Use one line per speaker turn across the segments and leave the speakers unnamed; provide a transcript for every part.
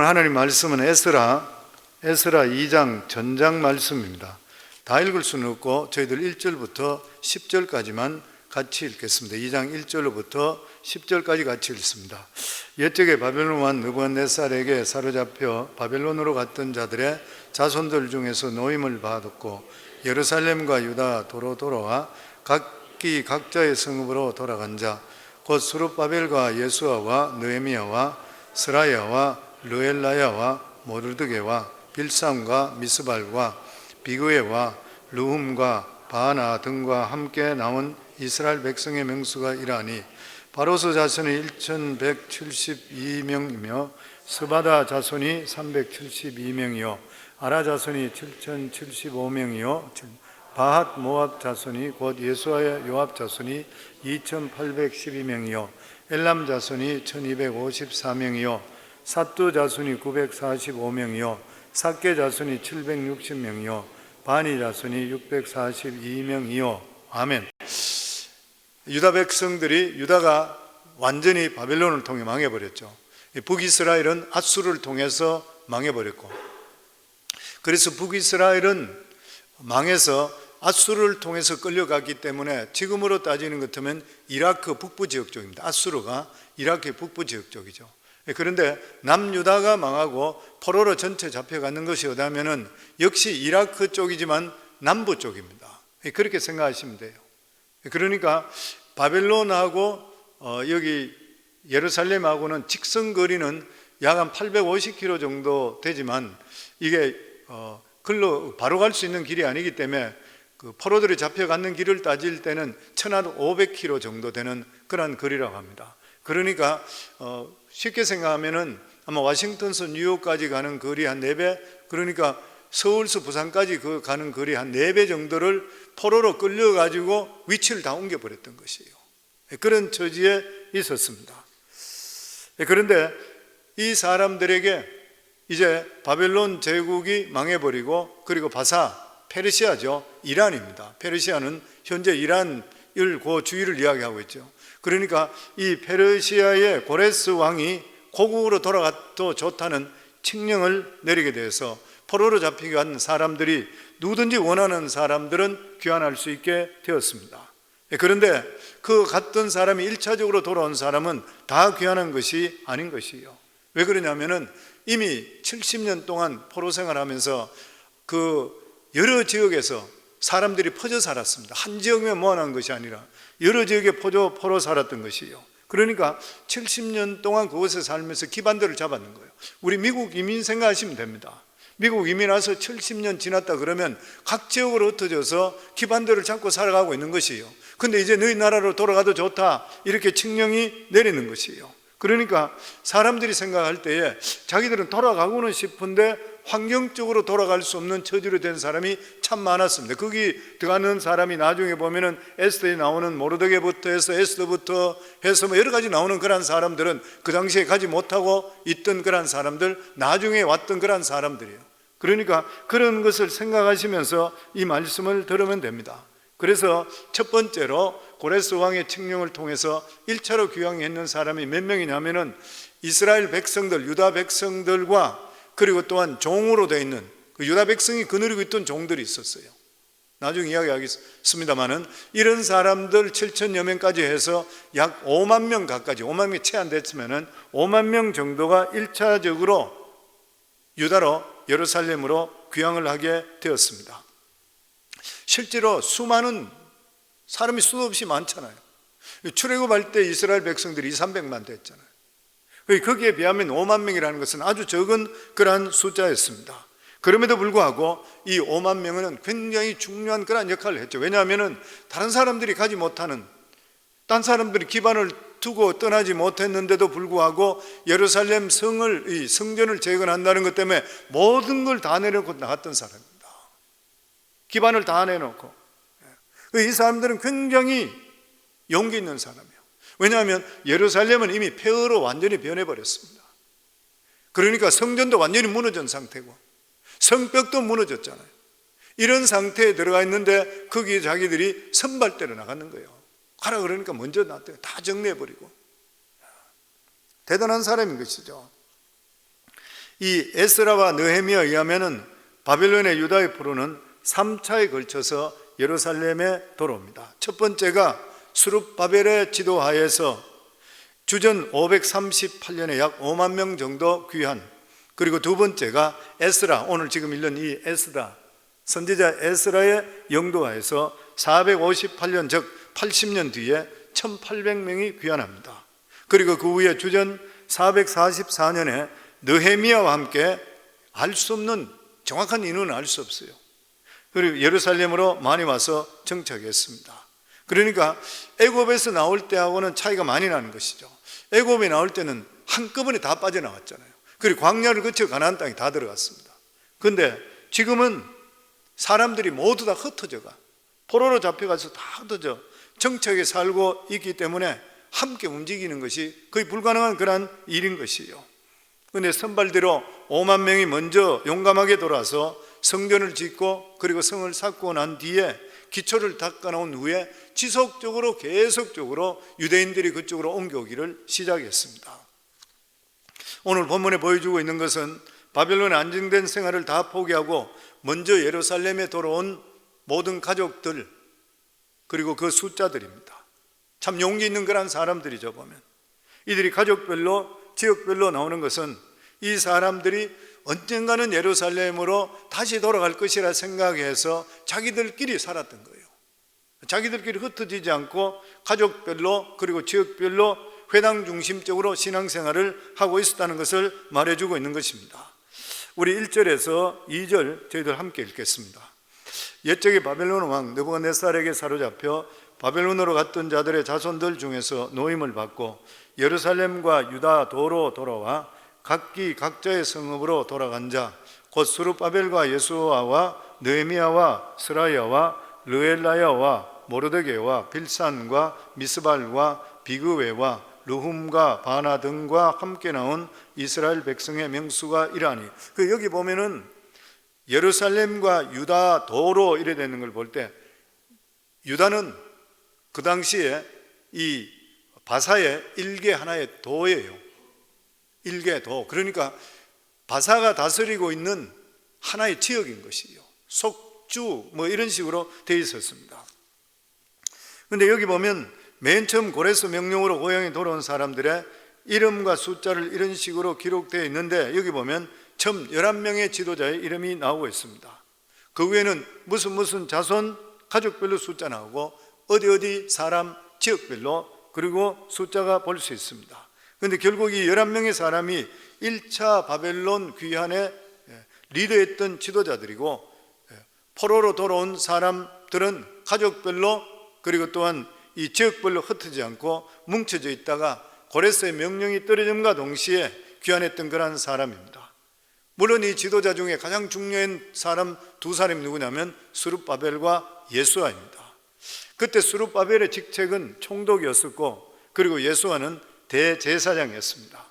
하나님 말씀은 에스라 2장 전장 말씀입니다. 다 읽을 수는 없고 저희들 1절부터 10절까지만 같이 읽겠습니다. 2장 1절로부터 10절까지 같이 읽습니다. 옛적에 바벨론 왕 느부갓네살에게 사로잡혀 바벨론으로 갔던 자들의 자손들 중에서 노임을 받았고 예루살렘과 유다 도로 돌아와 각기 각자의 성읍으로 돌아간 자 곧 스룹바벨과 예수아와 느헤미야와 스라야와 르엘라야와 모르드게와 빌삼과 미스발과 비그웨와 르훔과 바나 등과 함께 나온 이스라엘 백성의 명수가 이러하니 바로스 자손이 1172명이며 스바다 자손이 372명이요 아라 자손이 7075명이요 바핫 모압 자손이 곧 예수아의 요압 자손이 2812명이요 엘람 자손이 1254명이요 삿두 자손이 945명이요 삭게 자손이 760명이요 바니 자손이 642명이요 아멘. 유다 백성들이 유다가 완전히 바벨론을 통해 망해버렸죠. 북이스라엘은 앗수르를 통해서 망해버렸고, 그래서 북이스라엘은 망해서 앗수르를 통해서 끌려갔기 때문에 지금으로 따지는 것 같으면 이라크 북부 지역 쪽입니다. 앗수르가 이라크의 북부 지역 쪽이죠. 그런데 남유다가 망하고 포로로 전체 잡혀가는 것이 어디냐면은 역시 이라크 쪽이지만 남부 쪽입니다. 그렇게 생각하시면 돼요. 그러니까 바벨론하고 여기 예루살렘하고는 직선 거리는 약 한 850km 정도 되지만 이게 바로 갈 수 있는 길이 아니기 때문에 그 포로들이 잡혀가는 길을 따질 때는 1500km 정도 되는 그런 거리라고 합니다. 그러니까 쉽게 생각하면은 아마 워싱턴에서 뉴욕까지 가는 거리 한 4배, 그러니까 서울서 부산까지 가는 거리 한 4배 정도를 포로로 끌려가지고 위치를 다 옮겨버렸던 것이에요. 그런 처지에 있었습니다. 그런데 이 사람들에게 이제 바벨론 제국이 망해버리고, 그리고 페르시아죠. 이란입니다. 페르시아는 현재 이란을 그 주위를 이야기하고 있죠. 그러니까 이 페르시아의 고레스 왕이 고국으로 돌아가도 좋다는 칙령을 내리게 돼서 포로로 잡혀간 사람들이 누구든지 원하는 사람들은 귀환할 수 있게 되었습니다. 그런데 그 갔던 사람이 1차적으로 돌아온 사람은 다 귀환한 것이 아닌 것이에요. 왜 그러냐면은 이미 70년 동안 포로 생활하면서 그 여러 지역에서 사람들이 퍼져 살았습니다. 한 지역에 모아놓은 것이 아니라 여러 지역에 포로 살았던 것이에요. 그러니까 70년 동안 그곳에 살면서 기반들을 잡았는 거예요. 우리 미국 이민 생각하시면 됩니다. 미국 이민 와서 70년 지났다 그러면 각 지역으로 흩어져서 기반들을 잡고 살아가고 있는 것이에요. 근데 이제 너희 나라로 돌아가도 좋다 이렇게 칙령이 내리는 것이에요. 그러니까 사람들이 생각할 때에 자기들은 돌아가고는 싶은데 환경적으로 돌아갈 수 없는 처지로 된 사람이 참 많았습니다. 거기 들어가는 사람이 나중에 보면은 에스더에 나오는 모르드게부터 해서 에스더부터 해서 여러 가지 나오는 그런 사람들은 그 당시에 가지 못하고 있던 그런 사람들, 나중에 왔던 그런 사람들이에요. 그러니까 그런 것을 생각하시면서 이 말씀을 들으면 됩니다. 그래서 첫 번째로 고레스 왕의 칙령을 통해서 1차로 귀환했는 사람이 몇 명이냐면은 이스라엘 백성들, 유다 백성들과 그리고 또한 종으로 되어 있는 그 유다 백성이 거느리고 있던 종들이 있었어요. 나중에 이야기하겠습니다만은 이런 사람들 7천여 명까지 해서 약 5만 명 가까이, 5만 명이 채 안 됐으면은 5만 명 정도가 1차적으로 유다로 예루살렘으로 귀환을 하게 되었습니다. 실제로 수많은 사람이 수도 없이 많잖아요. 출애굽할 때 이스라엘 백성들이 200~300만 됐잖아요. 거기에 비하면 5만 명이라는 것은 아주 적은 그러한 숫자였습니다. 그럼에도 불구하고 이 5만 명은 굉장히 중요한 그런 역할을 했죠. 왜냐하면 다른 사람들이 가지 못하는, 딴 사람들이 기반을 두고 떠나지 못했는데도 불구하고 예루살렘 성전을 재건한다는 것 때문에 모든 걸 다 내놓고 나갔던 사람입니다. 기반을 다 내놓고. 이 사람들은 굉장히 용기 있는 사람이에요. 왜냐하면 예루살렘은 이미 폐허로 완전히 변해버렸습니다. 그러니까 성전도 완전히 무너진 상태고 성벽도 무너졌잖아요. 이런 상태에 들어가 있는데 거기에 자기들이 선발대로 나가는 거예요. 가라 그러니까 먼저 나왔대요. 다 정리해버리고. 대단한 사람인 것이죠. 이 에스라와 느헤미야에 의하면은 바벨론의 유다의 포로는 3차에 걸쳐서 예루살렘에 돌아옵니다. 첫 번째가 수룹바벨의 지도하에서 주전 538년에 약 5만 명 정도 귀환, 그리고 두 번째가 에스라, 오늘 지금 읽는 이 에스라, 선지자 에스라의 영도하에서 458년, 즉 80년 뒤에 1800명이 귀환합니다. 그리고 그 후에 주전 444년에 느헤미야와 함께 알 수 없는, 정확한 인원은 알 수 없어요. 그리고 예루살렘으로 많이 와서 정착했습니다. 그러니까 애굽에서 나올 때하고는 차이가 많이 나는 것이죠. 애굽에 나올 때는 한꺼번에 다 빠져나왔잖아요. 그리고 광야를 거쳐 가나안 땅에 다 들어갔습니다. 그런데 지금은 사람들이 모두 다 흩어져가, 포로로 잡혀가서 다 흩어져 정착에 살고 있기 때문에 함께 움직이는 것이 거의 불가능한 그런 일인 것이에요. 그런데 선발대로 5만 명이 먼저 용감하게 돌아서 성전을 짓고 그리고 성을 쌓고 난 뒤에 기초를 닦아놓은 후에 지속적으로 계속적으로 유대인들이 그쪽으로 옮겨오기를 시작했습니다. 오늘 본문에 보여주고 있는 것은 바벨론의 안정된 생활을 다 포기하고 먼저 예루살렘에 돌아온 모든 가족들, 그리고 그 숫자들입니다. 참 용기 있는 그런 사람들이죠. 보면 이들이 가족별로, 지역별로 나오는 것은 이 사람들이 언젠가는 예루살렘으로 다시 돌아갈 것이라 생각해서 자기들끼리 살았던 거예요. 자기들끼리 흩어지지 않고 가족별로 그리고 지역별로 회당 중심적으로 신앙생활을 하고 있었다는 것을 말해주고 있는 것입니다. 우리 1절에서 2절 저희들 함께 읽겠습니다. 옛적에 바벨론 왕 느부갓네살에게 사로잡혀 바벨론으로 갔던 자들의 자손들 중에서 노임을 받고 예루살렘과 유다 도로 돌아와 각기 각자의 성읍으로 돌아간 자, 곧 스룹바벨과 예수아와 느헤미야와 스라야와 르엘라야와 모르드게와 빌산과 미스발과 비그웨와 르훔과 바나 등과 함께 나온 이스라엘 백성의 명수가 이러하니, 여기 보면은 예루살렘과 유다 도로 이래 되는 걸 볼 때, 유다는 그 당시에 이 바사의 일개 하나의 도예요. 일개 도. 그러니까 바사가 다스리고 있는 하나의 지역인 것이에요. 속주 뭐 이런 식으로 되어 있었습니다. 그런데 여기 보면 맨 처음 고레스 명령으로 고향에 돌아온 사람들의 이름과 숫자를 이런 식으로 기록되어 있는데, 여기 보면 처음 11명의 지도자의 이름이 나오고 있습니다. 그 위에는 무슨 자손, 가족별로 숫자 나오고 어디 사람, 지역별로 그리고 숫자가 볼 수 있습니다. 그런데 결국 이 11명의 사람이 1차 바벨론 귀환에 리더했던 지도자들이고, 포로로 돌아온 사람들은 가족별로 그리고 또한 이 지역별로 흩어지지 않고 뭉쳐져 있다가 고레스의 명령이 떨어짐과 동시에 귀환했던 그런 사람입니다. 물론 이 지도자 중에 가장 중요한 사람 두 사람이 누구냐면 스룹바벨과 예수아입니다. 그때 스룹바벨의 직책은 총독이었었고, 그리고 예수아는 대제사장이었습니다.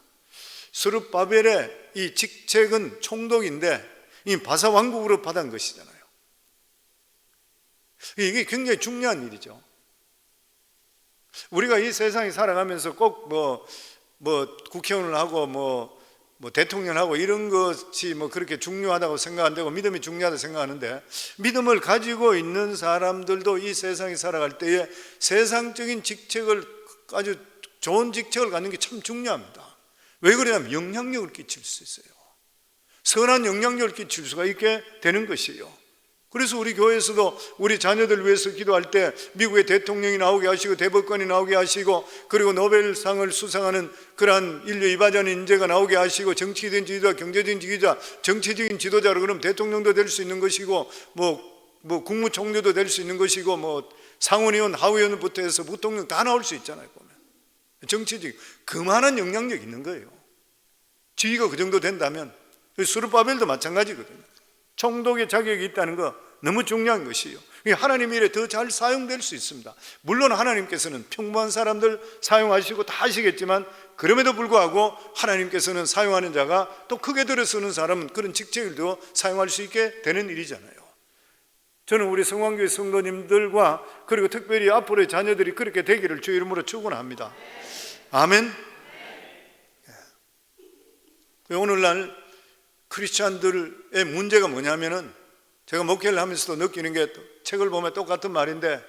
스룹바벨의 이 직책은 총독인데 이 바사 왕국으로 받은 것이잖아요. 이게 굉장히 중요한 일이죠. 우리가 이 세상에 살아가면서 꼭 국회의원을 하고 뭐 대통령하고 이런 것이 그렇게 중요하다고 생각 안 되고 믿음이 중요하다고 생각하는데, 믿음을 가지고 있는 사람들도 이 세상에 살아갈 때에 세상적인 직책을, 아주 좋은 직책을 갖는 게 참 중요합니다. 왜 그러냐면 영향력을 끼칠 수 있어요. 선한 영향력을 끼칠 수가 있게 되는 것이에요. 그래서 우리 교회에서도 우리 자녀들 위해서 기도할 때 미국의 대통령이 나오게 하시고 대법관이 나오게 하시고 그리고 노벨상을 수상하는 그러한 인류 이바지하는 인재가 나오게 하시고 정치적인 지도자, 경제적인 지도자, 정치적인 지도자로 그러면 대통령도 될 수 있는 것이고 국무총리도 될 수 있는 것이고 상원의원, 하원의원부터 해서 부통령 다 나올 수 있잖아요. 보면 정치적 그만한 영향력이 있는 거예요. 지위가 그 정도 된다면. 스룹바벨도 마찬가지거든요. 총독의 자격이 있다는 거 너무 중요한 것이에요. 하나님 일에 더 잘 사용될 수 있습니다. 물론 하나님께서는 평범한 사람들 사용하시고 다 하시겠지만, 그럼에도 불구하고 하나님께서는 사용하는 자가 또 크게 들어 쓰는 사람은 그런 직책을도 사용할 수 있게 되는 일이잖아요. 저는 우리 성황교회 성도님들과 그리고 특별히 앞으로의 자녀들이 그렇게 되기를 주의 이름으로 축원합니다. 아멘. 오늘날 크리스찬들의 문제가 뭐냐면은, 제가 목회를 하면서도 느끼는 게, 책을 보면 똑같은 말인데,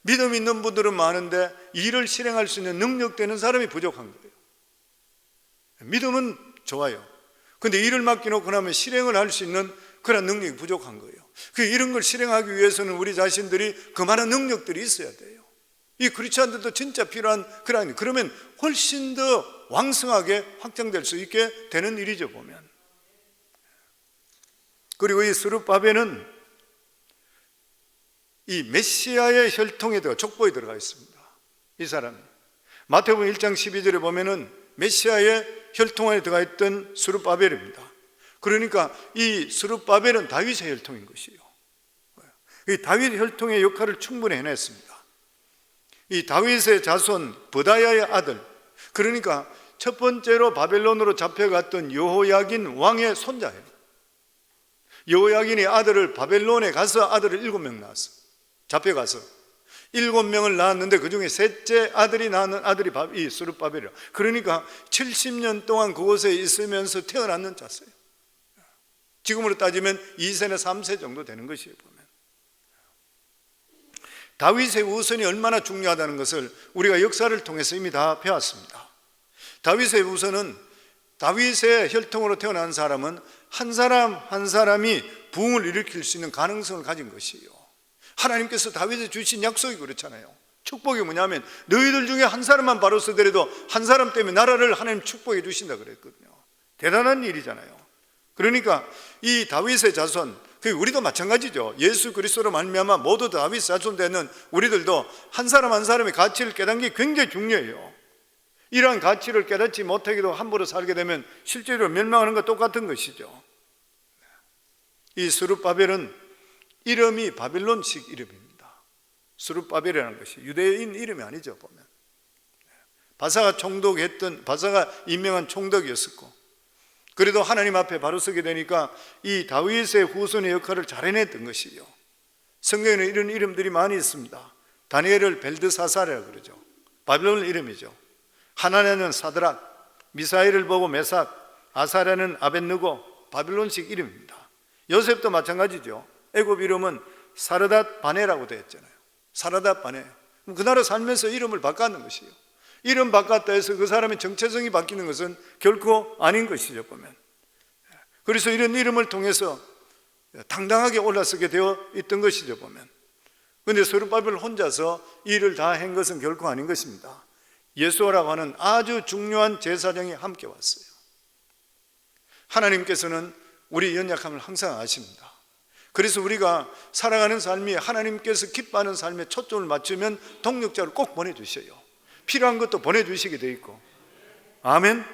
믿음 있는 분들은 많은데 일을 실행할 수 있는 능력되는 사람이 부족한 거예요. 믿음은 좋아요. 근데 일을 맡겨놓고 나면 실행을 할 수 있는 그런 능력이 부족한 거예요. 이런 걸 실행하기 위해서는 우리 자신들이 그만한 능력들이 있어야 돼요. 이 크리스찬들도 진짜 필요한 그러면 훨씬 더 왕성하게 확장될 수 있게 되는 일이죠, 보면. 그리고 이 스룹바벨은 이 메시아의 혈통에 들어가, 족보에 들어가 있습니다. 이 사람이 마태복음 1장 12절에 보면은 메시아의 혈통 안에 들어가 있던 스룹바벨입니다. 그러니까 이 스룹바벨은 다윗의 혈통인 것이요. 이 다윗 혈통의 역할을 충분히 해냈습니다. 이 다윗의 자손 버다야의 아들, 그러니까 첫 번째로 바벨론으로 잡혀갔던 여호야긴 왕의 손자예요. 여호야긴이 아들을, 바벨론에 가서 아들을 7명 낳았어. 잡혀가서 7명을 낳았는데 그 중에 셋째 아들이 낳는 아들이 이 스룹바벨이라. 그러니까 70년 동안 그곳에 있으면서 태어났는 자세요. 지금으로 따지면 2세나 3세 정도 되는 것이에요, 보면. 다윗의 우선이 얼마나 중요하다는 것을 우리가 역사를 통해서 이미 다 배웠습니다. 다윗의 우선은, 다윗의 혈통으로 태어난 사람은 한 사람 한 사람이 부흥을 일으킬 수 있는 가능성을 가진 것이에요. 하나님께서 다윗에 주신 약속이 그렇잖아요. 축복이 뭐냐면 너희들 중에 한 사람만 바로 서더라도 한 사람 때문에 나라를 하나님 축복해 주신다 그랬거든요. 대단한 일이잖아요. 그러니까 이 다윗의 자손, 우리도 마찬가지죠. 예수 그리스도로 말미암아 모두 다윗 자손 되는 우리들도 한 사람 한 사람의 가치를 깨닫는 게 굉장히 중요해요. 이러한 가치를 깨닫지 못하기도 함부로 살게 되면 실제로 멸망하는 것과 똑같은 것이죠. 이 스룹바벨은 이름이 바빌론식 이름입니다. 스룹바벨이라는 것이 유대인 이름이 아니죠, 보면. 바사가 임명한 총독이었었고, 그래도 하나님 앞에 바로 서게 되니까 이 다윗의 후손의 역할을 잘 해냈던 것이요. 성경에는 이런 이름들이 많이 있습니다. 다니엘을 벨드사사라고 그러죠. 바빌론 이름이죠. 하나냐는 사드락, 미사엘을 보고 메삭, 아사랴는 아벳느고, 바빌론식 이름입니다. 요셉도 마찬가지죠. 애굽 이름은 사르닷 바네라고 되어 있잖아요. 사르닷 바네. 그 나라 살면서 이름을 바꿨는 것이에요. 이름 바꿨다 해서 그 사람의 정체성이 바뀌는 것은 결코 아닌 것이죠, 보면. 그래서 이런 이름을 통해서 당당하게 올라서게 되어 있던 것이죠, 보면. 그런데 스룹바벨 혼자서 이 일을 다 한 것은 결코 아닌 것입니다. 예수아라고 하는 아주 중요한 제사장이 함께 왔어요. 하나님께서는 우리 연약함을 항상 아십니다. 그래서 우리가 살아가는 삶이 하나님께서 기뻐하는 삶에 초점을 맞추면 동력자를 꼭 보내주셔요. 필요한 것도 보내주시게 돼 있고. 아멘.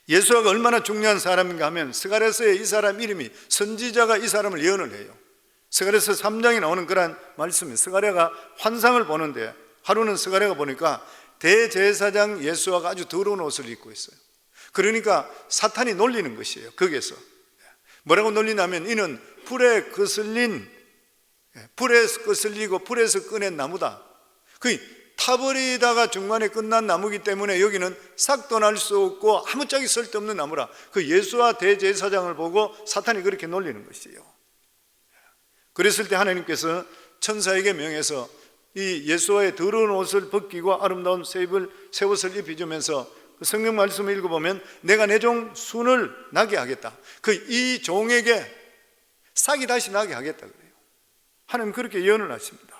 예수아가 얼마나 중요한 사람인가 하면 스가랴서의 이 사람 이름이, 선지자가 이 사람을 예언을 해요. 스가랴서 3장에 나오는 그런 말씀이, 스가랴가 환상을 보는데 하루는 스가랴가 보니까 대제사장 예수아가 아주 더러운 옷을 입고 있어요. 그러니까 사탄이 놀리는 것이에요. 거기에서 뭐라고 놀리냐면 이는 불에 거슬리고 불에서 꺼낸 나무다. 타버리다가 중간에 끝난 나무기 때문에 여기는 싹도 날 수 없고 아무짝에 쓸데없는 나무라. 예수와 대제사장을 보고 사탄이 그렇게 놀리는 것이에요. 그랬을 때 하나님께서 천사에게 명해서 이 예수와의 더러운 옷을 벗기고 아름다운 새 옷을 입혀주면서 성경 말씀을 읽어보면 내가 내 종 순을 나게 하겠다. 이 종에게 싹이 다시 나게 하겠다 그래요. 하나님 그렇게 예언을 하십니다.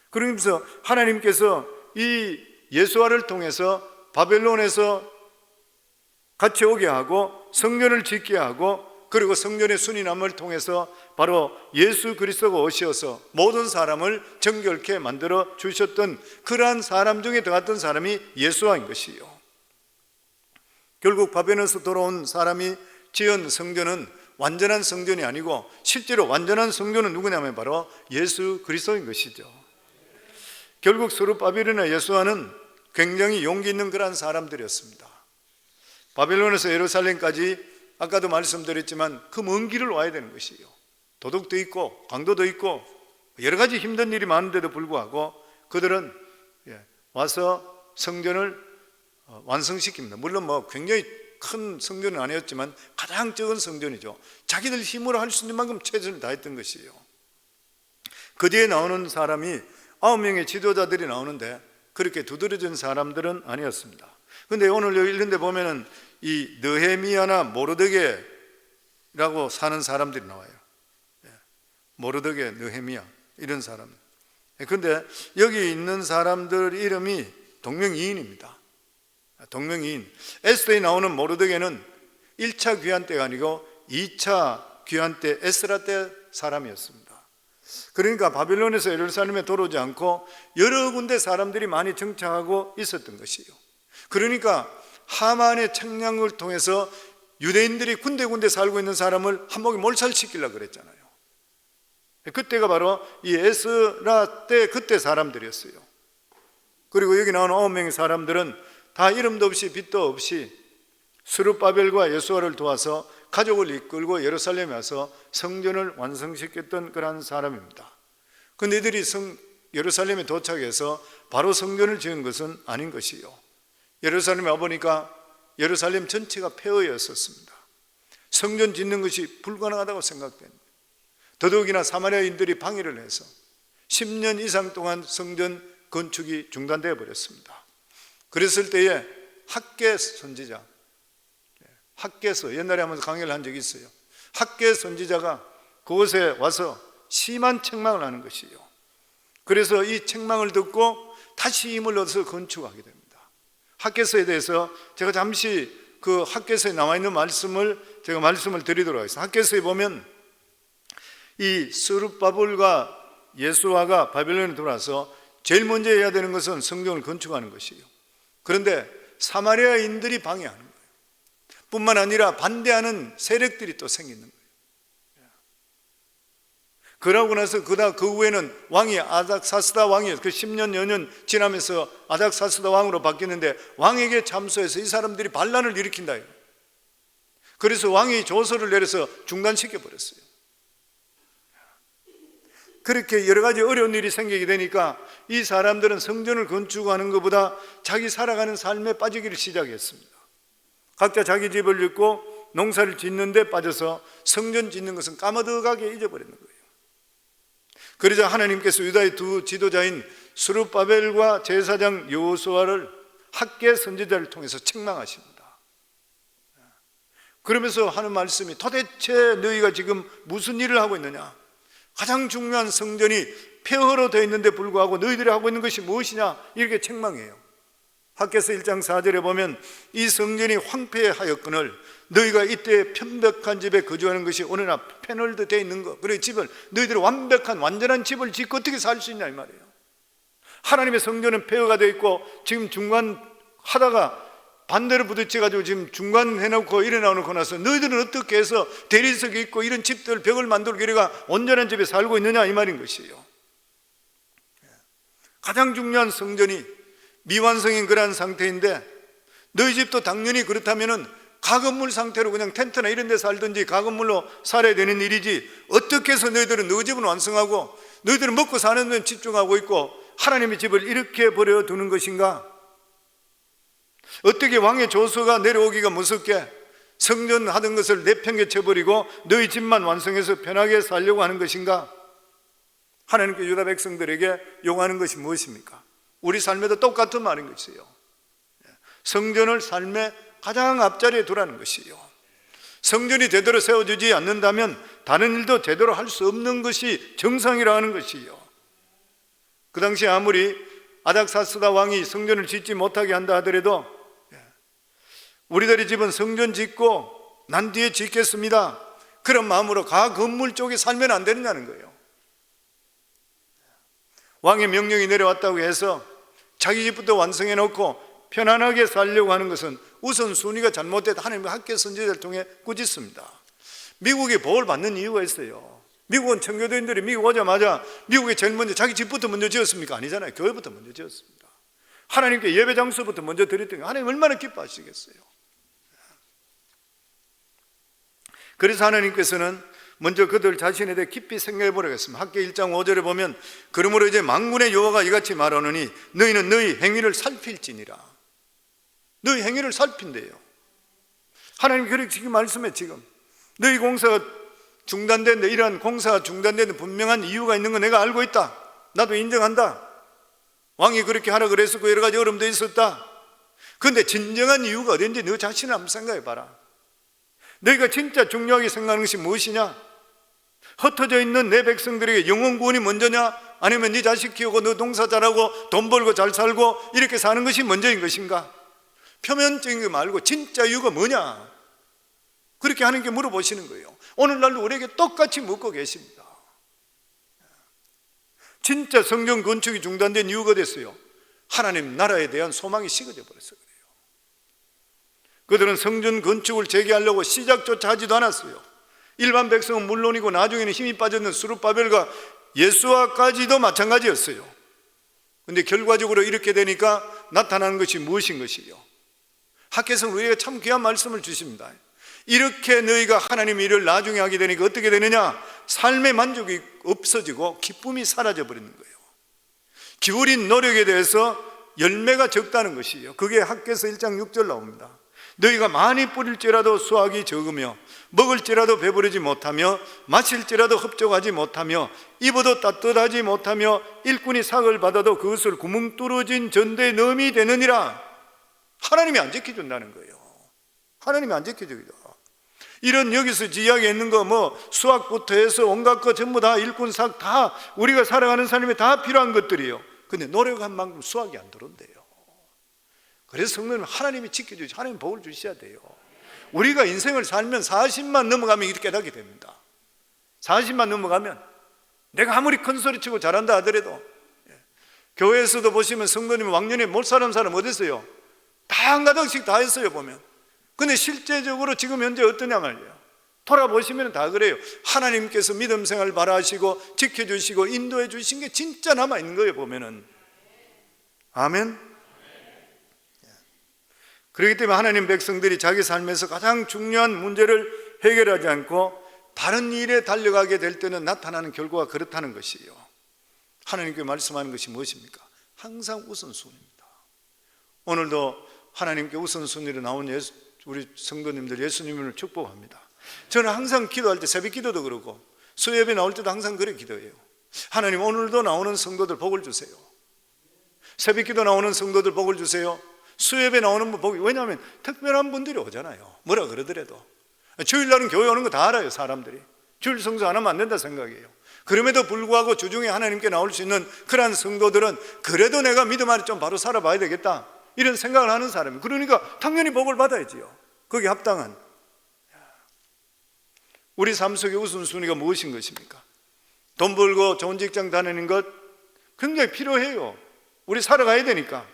그러면서 하나님께서 이 예수아를 통해서 바벨론에서 같이 오게 하고 성전을 짓게 하고, 그리고 성전의 순인함을 통해서 바로 예수 그리스도가 오셔서 모든 사람을 정결케 만들어 주셨던 그러한 사람 중에 들어갔던 사람이 예수아인 것이요. 결국 바벨론에서 돌아온 사람이 지은 성전은 완전한 성전이 아니고 실제로 완전한 성전은 누구냐면 바로 예수 그리스도인 것이죠. 결국 스룹바벨이나 예수아는 굉장히 용기 있는 그런 사람들이었습니다. 바벨론에서 예루살렘까지 아까도 말씀드렸지만 그 먼 길을 와야 되는 것이에요. 도둑도 있고 강도도 있고 여러 가지 힘든 일이 많은데도 불구하고 그들은 와서 성전을 완성시킵니다. 물론 굉장히 큰 성전은 아니었지만 가장 적은 성전이죠. 자기들 힘으로 할 수 있는 만큼 최선을 다했던 것이에요. 그 뒤에 나오는 사람이 9명의 지도자들이 나오는데 그렇게 두드러진 사람들은 아니었습니다. 그런데 오늘 여기 이런 데 보면은 이 느헤미야나 모르드게라고 사는 사람들이 나와요. 모르드게, 느헤미야 이런 사람. 그런데 여기 있는 사람들 이름이 동명이인입니다. 동명이인. 에스더에 나오는 모르드게는 1차 귀환 때가 아니고 2차 귀환 때 에스라 때 사람이었습니다. 그러니까 바빌론에서 예루살렘에 들어오지 않고 여러 군데 사람들이 많이 정착하고 있었던 것이에요. 그러니까 하만의 책략을 통해서 유대인들이 군데군데 살고 있는 사람을 한목에 몰살시키려고 그랬잖아요. 그때가 바로 이 에스라 때 그때 사람들이었어요. 그리고 여기 나오는 9명의 사람들은 다 이름도 없이 빚도 없이 스룹바벨과 여수아를 도와서 가족을 이끌고 예루살렘에 와서 성전을 완성시켰던 그러한 사람입니다. 그런데 이들이 예루살렘에 도착해서 바로 성전을 지은 것은 아닌 것이요. 예루살렘에 와보니까 예루살렘 전체가 폐허였었습니다. 성전 짓는 것이 불가능하다고 생각됩니다. 더더욱이나 사마리아인들이 방해를 해서 10년 이상 동안 성전 건축이 중단되어 버렸습니다. 그랬을 때에 학계 선지자, 학계서 옛날에 한번 강의를 한 적이 있어요. 학계 선지자가 그곳에 와서 심한 책망을 하는 것이에요. 그래서 이 책망을 듣고 다시 힘을 얻어서 건축하게 됩니다. 학계서에 대해서 제가 잠시 그 학계서에 나와 있는 말씀을 드리도록 하겠습니다. 학계서에 보면 이 스룹바벨과 예수아가 바벨론에 들어와서 제일 먼저 해야 되는 것은 성전을 건축하는 것이에요. 그런데 사마리아인들이 방해하는 거예요. 뿐만 아니라 반대하는 세력들이 또 생기는 거예요. 그러고 나서 그 후에는 왕이 아닥사스다 왕이었어요. 그 10년 여년 지나면서 아닥사스다 왕으로 바뀌는데 왕에게 참소해서 이 사람들이 반란을 일으킨다. 그래서 왕이 조서를 내려서 중단시켜 버렸어요. 그렇게 여러 가지 어려운 일이 생기게 되니까 이 사람들은 성전을 건축하는 것보다 자기 살아가는 삶에 빠지기를 시작했습니다. 각자 자기 집을 짓고 농사를 짓는 데 빠져서 성전 짓는 것은 까마득하게 잊어버리는 거예요. 그러자 하나님께서 유다의 두 지도자인 스룹바벨과 제사장 여호수아를 학계 선지자를 통해서 책망하십니다. 그러면서 하는 말씀이 도대체 너희가 지금 무슨 일을 하고 있느냐? 가장 중요한 성전이 폐허로 되어 있는데 불구하고 너희들이 하고 있는 것이 무엇이냐? 이렇게 책망해요. 학개서 1장 4절에 보면 이 성전이 황폐하였거늘 너희가 이때 편백한 집에 거주하는 것이 오늘날 패널도 되어 있는 것, 그래 집을 너희들이 완전한 집을 짓고 어떻게 살 수 있냐 이 말이에요. 하나님의 성전은 폐허가 되어 있고 지금 중간 하다가 반대로 부딪혀가지고 지금 중간 해놓고 일어나놓고 나서 너희들은 어떻게 해서 대리석이 있고 이런 집들 벽을 만들고 이래가 온전한 집에 살고 있느냐 이 말인 것이에요. 가장 중요한 성전이 미완성인 그러한 상태인데 너희 집도 당연히 그렇다면은 가건물 상태로 그냥 텐트나 이런 데 살든지 가건물로 살아야 되는 일이지 어떻게 해서 너희들은 너희 집은 완성하고 너희들은 먹고 사는 데 집중하고 있고 하나님의 집을 이렇게 버려두는 것인가? 어떻게 왕의 조서가 내려오기가 무섭게 성전 하던 것을 내팽개쳐버리고 너희 집만 완성해서 편하게 살려고 하는 것인가? 하나님께 유다 백성들에게 요구하는 것이 무엇입니까? 우리 삶에도 똑같은 말인 것이에요. 성전을 삶의 가장 앞자리에 두라는 것이에요. 성전이 제대로 세워지지 않는다면 다른 일도 제대로 할 수 없는 것이 정상이라는 것이에요. 그 당시 아무리 아닥사스다 왕이 성전을 짓지 못하게 한다 하더라도 우리들의 집은 성전 짓고 난 뒤에 짓겠습니다, 그런 마음으로 가 건물 쪽에 살면 안 되느냐는 거예요. 왕의 명령이 내려왔다고 해서 자기 집부터 완성해 놓고 편안하게 살려고 하는 것은 우선순위가 잘못됐다. 하나님의 학계 선지자를 통해 꾸짖습니다. 미국이 보호를 받는 이유가 있어요. 미국은 청교도인들이 미국 오자마자 미국에 제일 먼저 자기 집부터 먼저 지었습니까? 아니잖아요. 교회부터 먼저 지었습니다. 하나님께 예배 장소부터 먼저 드렸더니 하나님 얼마나 기뻐하시겠어요. 그래서 하나님께서는 먼저 그들 자신에 대해 깊이 생각해 보라겠습니다. 학계 1장 5절에 보면 그러므로 이제 만군의 여호와가 이같이 말하노니 너희는 너희 행위를 살필지니라. 너희 행위를 살핀대요. 하나님 그렇게 지금 말씀해. 지금 너희 공사가 중단되는데, 이러한 공사가 중단되는 분명한 이유가 있는 거 내가 알고 있다. 나도 인정한다. 왕이 그렇게 하라 그랬었고 여러 가지 어려움도 있었다. 그런데 진정한 이유가 어딘지 너 자신을 한번 생각해 봐라. 너희가 진짜 중요하게 생각하는 것이 무엇이냐? 흩어져 있는 내 백성들에게 영혼 구원이 먼저냐? 아니면 네 자식 키우고 너 농사 잘하고 돈 벌고 잘 살고 이렇게 사는 것이 먼저인 것인가? 표면적인 거 말고 진짜 이유가 뭐냐? 그렇게 하나님께 물어보시는 거예요. 오늘날도 우리에게 똑같이 묻고 계십니다. 진짜 성전 건축이 중단된 이유가 됐어요. 하나님 나라에 대한 소망이 식어져 버렸어요. 그들은 성전 건축을 재개하려고 시작조차 하지도 않았어요. 일반 백성은 물론이고 나중에는 힘이 빠졌는 수룹바벨과 예수와까지도 마찬가지였어요. 그런데 결과적으로 이렇게 되니까 나타나는 것이 무엇인 것이요? 학개성은 우리에게 참 귀한 말씀을 주십니다. 이렇게 너희가 하나님의 일을 나중에 하게 되니까 어떻게 되느냐? 삶의 만족이 없어지고 기쁨이 사라져 버리는 거예요. 기울인 노력에 대해서 열매가 적다는 것이에요. 그게 학개서 1장 6절 나옵니다. 너희가 많이 뿌릴지라도 수확이 적으며 먹을지라도 배부르지 못하며 마실지라도 흡족하지 못하며 입어도 따뜻하지 못하며 일꾼이 삭을 받아도 그것을 구멍 뚫어진 전대에 넣음이 되느니라. 하나님이 안 지켜준다는 거예요. 하나님이 안 지켜줘요. 이런 여기서 이야기했는 거 뭐 수학부터 해서 온갖 거 전부 다 일꾼 삭 다 우리가 살아가는 삶에 다 필요한 것들이에요. 근데 노력한 만큼 수확이 안 들어온대요. 그래서 성도님 하나님이 지켜주시, 하나님 복을 주셔야 돼요. 우리가 인생을 살면 40만 넘어가면 이렇게 깨닫게 됩니다. 40만 넘어가면 내가 아무리 큰 소리 치고 잘한다 하더라도, 교회에서도 보시면 성도님 왕년에 못 사는 사람 어디 있어요? 다 한 가닥씩 다 했어요 보면. 근데 실제적으로 지금 현재 어떠냐 말이에요. 돌아보시면 다 그래요. 하나님께서 믿음 생활 바라시고 지켜주시고 인도해 주신 게 진짜 남아있는 거예요 보면은. 아멘. 그렇기 때문에 하나님 백성들이 자기 삶에서 가장 중요한 문제를 해결하지 않고 다른 일에 달려가게 될 때는 나타나는 결과가 그렇다는 것이에요. 하나님께 말씀하는 것이 무엇입니까? 항상 우선순위입니다. 오늘도 하나님께 우선순위로 나온 우리 성도님들 예수님을 축복합니다. 저는 항상 기도할 때 새벽 기도도 그러고 수요예배 나올 때도 항상 그렇게 기도해요. 하나님 오늘도 나오는 성도들 복을 주세요. 새벽 기도 나오는 성도들 복을 주세요. 수요예배 나오는 분 복이, 왜냐하면 특별한 분들이 오잖아요. 뭐라 그러더라도 주일날은 교회 오는 거 다 알아요. 사람들이 주일 성수 안 하면 안 된다 생각해요. 그럼에도 불구하고 주중에 하나님께 나올 수 있는 그러한 성도들은 그래도 내가 믿음 안에 좀 바로 살아봐야 되겠다 이런 생각을 하는 사람이에요. 그러니까 당연히 복을 받아야지요. 거기에 합당한. 우리 삶 속의 우선순위가 무엇인 것입니까? 돈 벌고 좋은 직장 다니는 것 굉장히 필요해요. 우리 살아가야 되니까.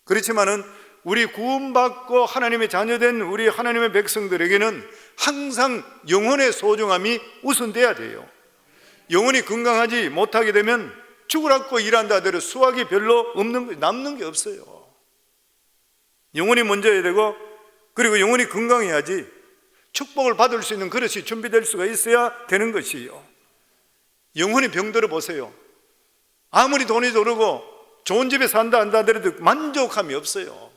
그렇지만은 우리 구원받고 하나님의 자녀된 우리 하나님의 백성들에게는 항상 영혼의 소중함이 우선돼야 돼요. 영혼이 건강하지 못하게 되면 죽으라고 일한다 하더라도 수확이 별로 없는 거, 남는 게 없어요. 영혼이 먼저야 되고, 그리고 영혼이 건강해야지 축복을 받을 수 있는 그릇이 준비될 수가 있어야 되는 것이에요. 영혼이 병들어 보세요. 아무리 돈이 들어오고 좋은 집에 산다 한다 하더라도 만족함이 없어요.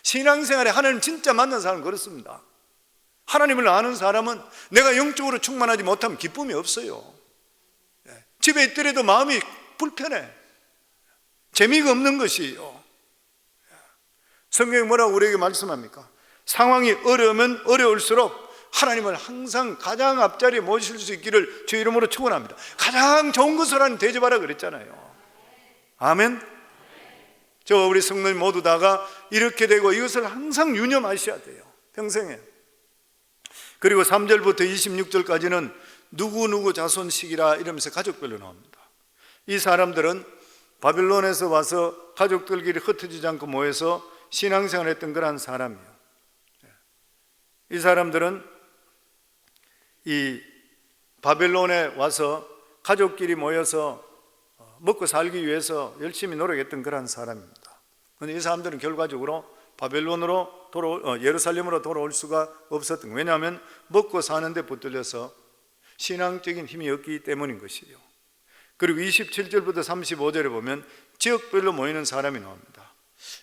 신앙생활에 하나님 진짜 만난 사람은 그렇습니다. 하나님을 아는 사람은 내가 영적으로 충만하지 못하면 기쁨이 없어요. 집에 있더라도 마음이 불편해. 재미가 없는 것이에요. 성경이 뭐라고 우리에게 말씀합니까? 상황이 어려우면 어려울수록 하나님을 항상 가장 앞자리에 모실 수 있기를 주 이름으로 축원합니다. 가장 좋은 것을 하나님 대접하라 그랬잖아요. 아멘. 저 우리 성도님 모두 다가 이렇게 되고 이것을 항상 유념하셔야 돼요. 평생에. 그리고 3절부터 26절까지는 누구누구 자손식이라 이러면서 가족별로 나옵니다. 이 사람들은 바빌론에서 와서 가족들끼리 흩어지지 않고 모여서 신앙생활을 했던 그런 사람이에요. 이 사람들은 이 바벨론에 와서 가족끼리 모여서 먹고 살기 위해서 열심히 노력했던 그런 사람입니다. 그런데 이 사람들은 결과적으로 바벨론으로 예루살렘으로 돌아올 수가 없었던 거예요. 왜냐하면 먹고 사는데 붙들려서 신앙적인 힘이 없기 때문인 것이에요. 그리고 27절부터 35절에 보면 지역별로 모이는 사람이 나옵니다.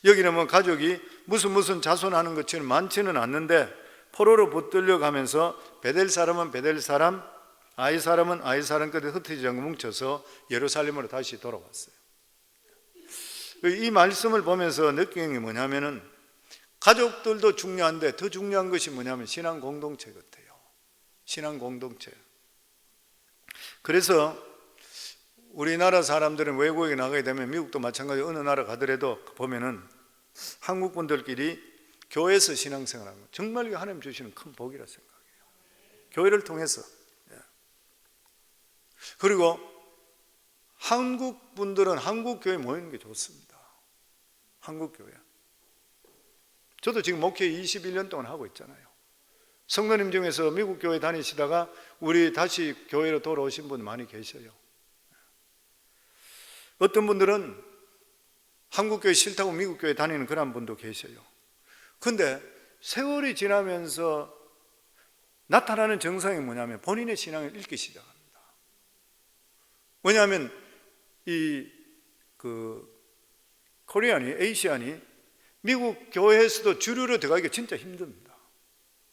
여기는 뭐 가족이 무슨 자손하는 것처럼 많지는 않는데 포로로 붙들려 가면서 베델 사람은 베델 사람, 아이 사람은 아이 사람 끝에 흩어지지 않고 뭉쳐서 예루살렘으로 다시 돌아왔어요. 이 말씀을 보면서 느낀 게 뭐냐면은 가족들도 중요한데 더 중요한 것이 뭐냐면 신앙 공동체 같아요. 신앙 공동체. 그래서 우리나라 사람들은 외국에 나가게 되면 미국도 마찬가지 어느 나라 가더라도 보면은 한국 분들끼리 교회에서 신앙생활하는 거 정말 하나님 주시는 큰 복이라 생각해요. 교회를 통해서. 그리고 한국 분들은 한국 교회 모이는 게 좋습니다. 한국 교회. 저도 지금 목회 21년 동안 하고 있잖아요. 성도님 중에서 미국 교회 다니시다가 우리 다시 교회로 돌아오신 분 많이 계셔요. 어떤 분들은 한국 교회 싫다고 미국 교회 다니는 그런 분도 계셔요. 근데 세월이 지나면서 나타나는 정상이 뭐냐면 본인의 신앙을 잃기 시작합니다. 왜냐하면 코리안이, 에이시안이 미국 교회에서도 주류로 들어가기가 진짜 힘듭니다.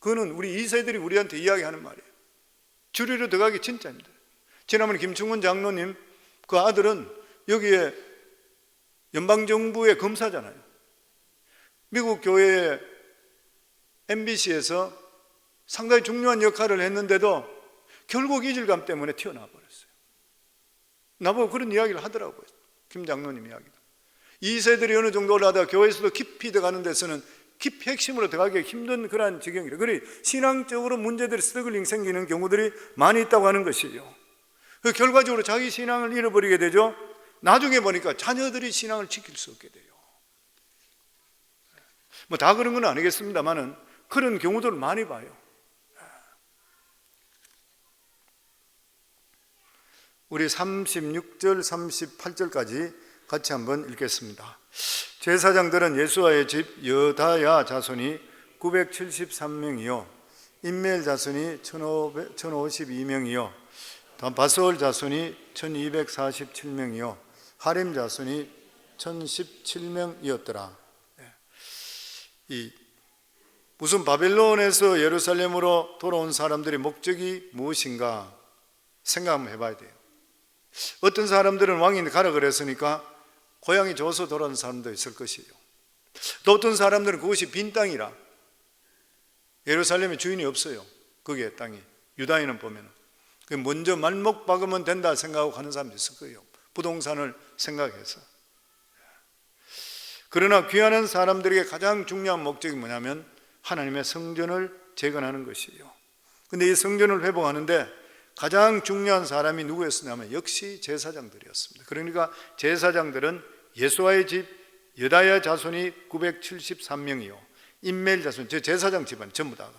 그거는 우리 2세들이 우리한테 이야기하는 말이에요. 주류로 들어가기 진짜 힘들어요. 지난번에 김충근 장로님 그 아들은 여기에 연방정부의 검사잖아요. 미국 교회의 MBC에서 상당히 중요한 역할을 했는데도 결국 이질감 때문에 튀어나와 버렸어요. 나보고 그런 이야기를 하더라고요. 김 장로님 이야기도. 2세들이 어느 정도 올라가다가 교회에서도 깊이 들어가는 데서는 깊이 핵심으로 들어가기 힘든 그러한 지경이라. 그래 신앙적으로 문제들이 스트글링 생기는 경우들이 많이 있다고 하는 것이에요. 결과적으로 자기 신앙을 잃어버리게 되죠. 나중에 보니까 자녀들이 신앙을 지킬 수 없게 돼요. 뭐 다 그런 건 아니겠습니다만은 그런 경우들을 많이 봐요. 우리 36절, 38절까지 같이 한번 읽겠습니다. 제사장들은 예수와의 집 여다야 자손이 973명이요 임멜 자손이 1052명이요 바솔 자손이 1247명이요 하림 자손이 1017명이었더라. 무슨 바벨론에서 예루살렘으로 돌아온 사람들의 목적이 무엇인가 생각 한번 해봐야 돼요. 어떤 사람들은 왕이 가라 그랬으니까 고향이 좋아서 돌아온 사람도 있을 것이에요. 또 어떤 사람들은 그것이 빈 땅이라 예루살렘에 주인이 없어요. 거기에 땅이 유다인은 보면 먼저 말목 박으면 된다 생각하고 가는 사람도 있을 거예요. 부동산을 생각해서. 그러나 귀하는 사람들에게 가장 중요한 목적이 뭐냐면 하나님의 성전을 재건하는 것이에요. 근데 이 성전을 회복하는데 가장 중요한 사람이 누구였냐면 역시 제사장들이었습니다. 그러니까 제사장들은 예수와의 집 여다야 자손이 973명이요 임멜 자손, 제사장 집안 전부 다가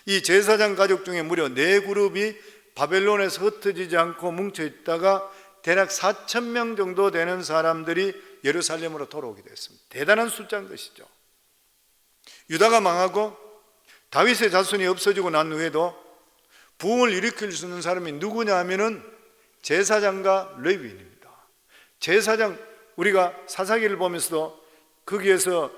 이 제사장 가족 중에 무려 4그룹이 바벨론에서 흩어지지 않고 뭉쳐있다가 대략 4,000명 정도 되는 사람들이 예루살렘으로 돌아오게 됐습니다. 대단한 숫자인 것이죠. 유다가 망하고 다윗의 자손이 없어지고 난 후에도 부흥을 일으킬 수 있는 사람이 누구냐 하면은 제사장과 레위인입니다. 제사장, 우리가 사사기를 보면서도 거기에서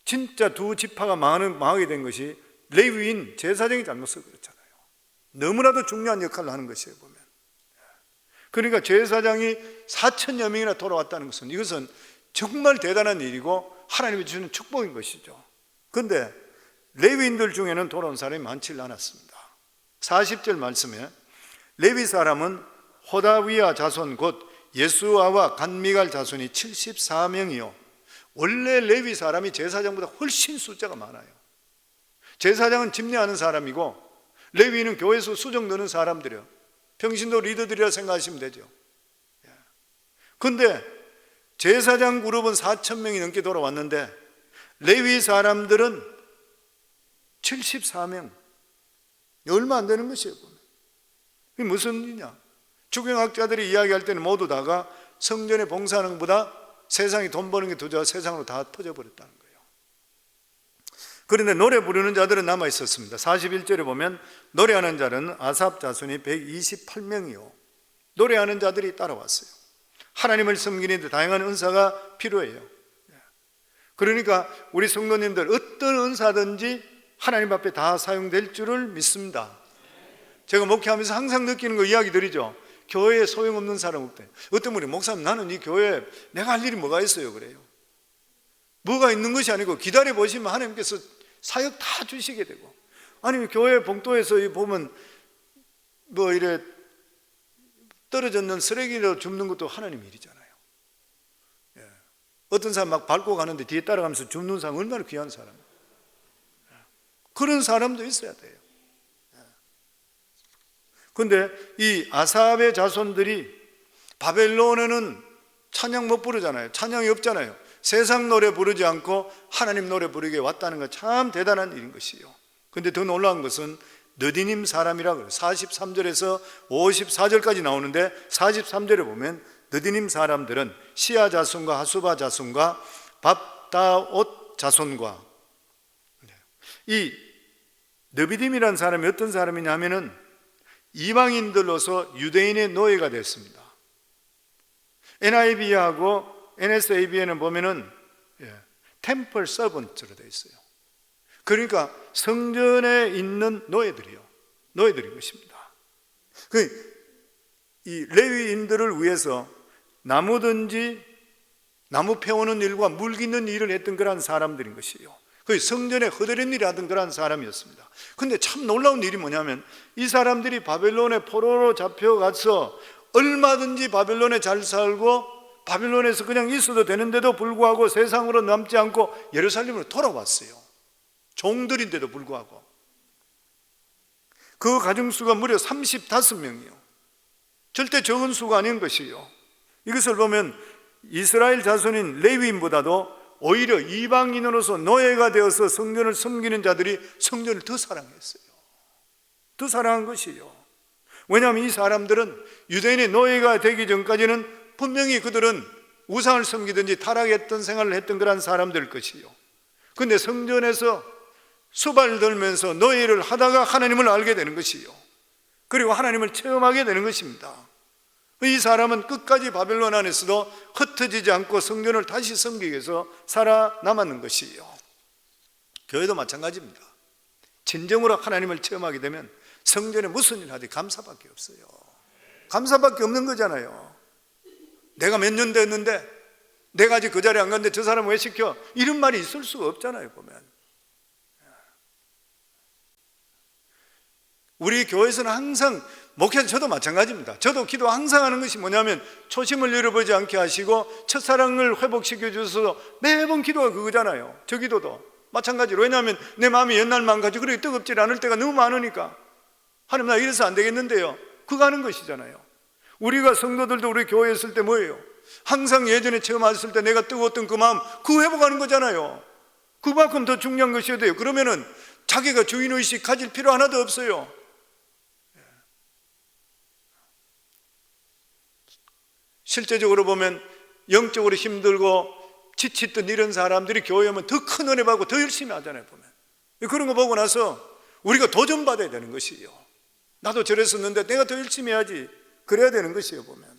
진짜 두 지파가 망하게 된 것이 레위인 제사장이 잘못해서 그렇잖아요. 너무나도 중요한 역할을 하는 것이에요 보면. 그러니까 제사장이 4,000여 명이나 돌아왔다는 것은 이것은 정말 대단한 일이고 하나님이 주시는 축복인 것이죠. 그런데 레위인들 중에는 돌아온 사람이 많지 않았습니다. 40절 말씀에 레위 사람은 호다위야 자손 곧 예수아와 간미갈 자손이 74명이요 원래 레위 사람이 제사장보다 훨씬 숫자가 많아요. 제사장은 집례하는 사람이고 레위는 교회에서 수정 넣는 사람들이요 평신도 리더들이라 생각하시면 되죠. 그런데 제사장 그룹은 4,000명이 넘게 돌아왔는데 레위 사람들은 74명 얼마 안 되는 것이에요. 이게 무슨 일이냐? 주경학자들이 이야기할 때는 모두 다가 성전에 봉사하는 것보다 세상에 돈 버는 게 더 좋아 세상으로 다 터져버렸다는 거예요. 그런데 노래 부르는 자들은 남아 있었습니다. 41절에 보면 노래하는 자는 아삽 자손이 128명이요 노래하는 자들이 따라왔어요. 하나님을 섬기는 데 다양한 은사가 필요해요. 그러니까 우리 성도님들 어떤 은사든지 하나님 앞에 다 사용될 줄을 믿습니다. 제가 목회하면서 항상 느끼는 거 이야기 드리죠. 교회에 소용없는 사람 없대. 어떤 분이 목사님 나는 이 교회에 내가 할 일이 뭐가 있어요 그래요. 뭐가 있는 것이 아니고 기다려 보시면 하나님께서 사역 다 주시게 되고, 아니 교회 봉도에서 보면 뭐 이래 떨어졌는 쓰레기로 줍는 것도 하나님 일이잖아요. 예. 어떤 사람 막 밟고 가는데 뒤에 따라가면서 줍는 사람 얼마나 귀한 사람. 그런 사람도 있어야 돼요. 그런데 이 아삽의 자손들이 바벨론에는 찬양 못 부르잖아요. 찬양이 없잖아요. 세상 노래 부르지 않고 하나님 노래 부르게 왔다는 건 참 대단한 일인 것이요. 그런데 더 놀라운 것은 느디님 사람이라고 그래요. 43절에서 54절까지 나오는데 43절에 보면 느디님 사람들은 시아 자손과 하수바 자손과 밥다옷 자손과, 이 느비딤이라는 사람이 어떤 사람이냐 하면은 이방인들로서 유대인의 노예가 됐습니다. NIV하고 NSAB에는 보면은 템플 서번트로 되어 있어요. 그러니까 성전에 있는 노예들인 것입니다. 이 레위인들을 위해서 나무든지 나무 패오는 일과 물 깃는 일을 했던 그런 사람들인 것이에요. 그 성전에 허드렛 일을 하던 그런 사람이었습니다. 근데 참 놀라운 일이 뭐냐면 이 사람들이 바벨론의 포로로 잡혀가서 얼마든지 바벨론에 잘 살고 바벨론에서 그냥 있어도 되는데도 불구하고 세상으로 남지 않고 예루살렘으로 돌아왔어요. 종들인데도 불구하고. 그 가정수가 무려 35명이요. 절대 적은 수가 아닌 것이요. 이것을 보면 이스라엘 자손인 레위인보다도 오히려 이방인으로서 노예가 되어서 성전을 섬기는 자들이 성전을 더 사랑했어요. 더 사랑한 것이요. 왜냐하면 이 사람들은 유대인의 노예가 되기 전까지는 분명히 그들은 우상을 섬기든지 타락했던 생활을 했던 그런 사람들 것이요. 그런데 성전에서 수발 들면서 노예를 하다가 하나님을 알게 되는 것이요. 그리고 하나님을 체험하게 되는 것입니다. 이 사람은 끝까지 바벨론 안에서도 흩어지지 않고 성전을 다시 섬기기 위해서 살아남았는 것이에요. 교회도 마찬가지입니다. 진정으로 하나님을 체험하게 되면 성전에 무슨 일 하든 감사밖에 없어요. 감사밖에 없는 거잖아요. 내가 몇 년 됐는데 내가 아직 그 자리에 안 갔는데 저 사람 왜 시켜? 이런 말이 있을 수가 없잖아요. 보면 우리 교회에서는 항상, 목회자 저도 마찬가지입니다. 저도 기도 항상 하는 것이 뭐냐면 초심을 잃어버리지 않게 하시고 첫사랑을 회복시켜 주셔서 매번 기도가 그거잖아요. 저 기도도 마찬가지로. 왜냐하면 내 마음이 옛날 마음 가지고 그렇게 뜨겁지 않을 때가 너무 많으니까 하나님 나 이래서 안 되겠는데요. 그거 하는 것이잖아요. 우리가 성도들도 우리 교회에 있을 때 뭐예요? 항상 예전에 처음 왔을 때 내가 뜨거웠던 그 마음 그거 회복하는 거잖아요. 그만큼 더 중요한 것이어야 돼요. 그러면은 자기가 주인의식 가질 필요 하나도 없어요. 실제적으로 보면 영적으로 힘들고 지치던 이런 사람들이 교회 오면 더 큰 은혜 받고 더 열심히 하잖아요. 보면 그런 거 보고 나서 우리가 도전받아야 되는 것이에요. 나도 저랬었는데 내가 더 열심히 해야지. 그래야 되는 것이에요. 보면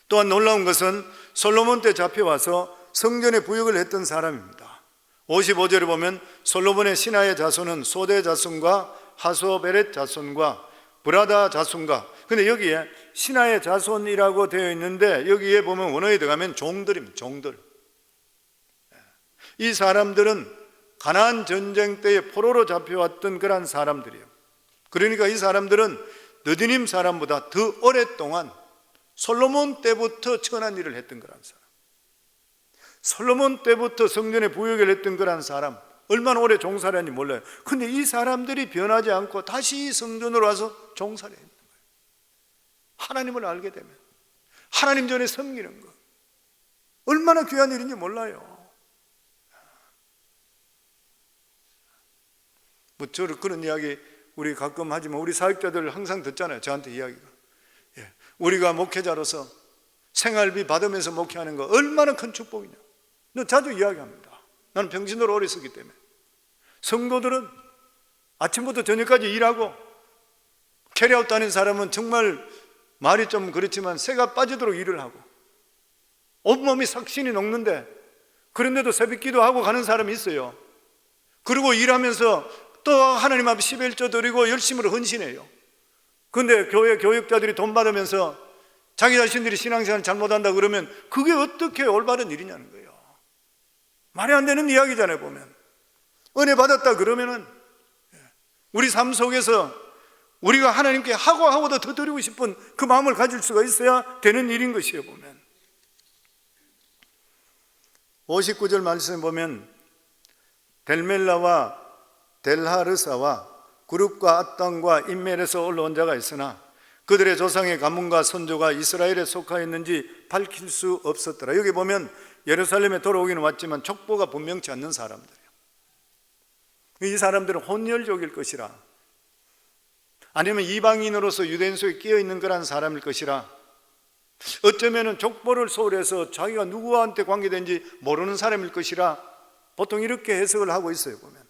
또한 놀라운 것은 솔로몬 때 잡혀와서 성전에 부역을 했던 사람입니다. 55절에 보면 솔로몬의 신하의 자손은 소대 자손과 하소베렛 자손과 브라다 자손과, 근데 여기에 신하의 자손이라고 되어 있는데 여기에 보면 원어에 들어가면 종들입니다. 종들. 이 사람들은 가나안 전쟁 때에 포로로 잡혀왔던 그런 사람들이에요. 그러니까 이 사람들은 느디님 사람보다 더 오랫동안 솔로몬 때부터 천한 일을 했던 그런 사람, 솔로몬 때부터 성전에 부역을 했던 그런 사람, 얼마나 오래 종살이 했는지 몰라요. 근데 이 사람들이 변하지 않고 다시 성전으로 와서 종살이 했는 거예요. 하나님을 알게 되면 하나님 전에 섬기는 것 얼마나 귀한 일인지 몰라요. 뭐 저를 그런 이야기 우리 가끔 하지만 우리 사역자들 항상 듣잖아요. 저한테 이야기가. 우리가 목회자로서 생활비 받으면서 목회하는 거 얼마나 큰 축복이냐. 너 자주 이야기합니다. 나는 병신으로 오래 있었기 때문에. 성도들은 아침부터 저녁까지 일하고 캐리아웃 다니는 사람은 정말 말이 좀 그렇지만 새가 빠지도록 일을 하고 온몸이 삭신이 녹는데 그런데도 새벽 기도하고 가는 사람이 있어요. 그리고 일하면서 또 하나님 앞에 11조 드리고 열심으로 헌신해요. 그런데 교회 교육자들이 돈 받으면서 자기 자신들이 신앙생활 잘못한다 그러면 그게 어떻게 올바른 일이냐는 거예요. 말이 안 되는 이야기잖아요. 보면 은혜 받았다 그러면은 우리 삶 속에서 우리가 하나님께 하고도 더 드리고 싶은 그 마음을 가질 수가 있어야 되는 일인 것이에요. 보면 59절 말씀에 보면 델멜라와 델하르사와 구룹과 앗당과 인멜에서 올라온 자가 있으나 그들의 조상의 가문과 선조가 이스라엘에 속하였는지 밝힐 수 없었더라. 여기 보면 예루살렘에 돌아오기는 왔지만 족보가 분명치 않는 사람들이에요. 이 사람들은 혼혈족일 것이라, 아니면 이방인으로서 유대인 속에 끼어있는 그런 사람일 것이라, 어쩌면 족보를 소홀해서 자기가 누구한테 관계된지 모르는 사람일 것이라 보통 이렇게 해석을 하고 있어요. 보면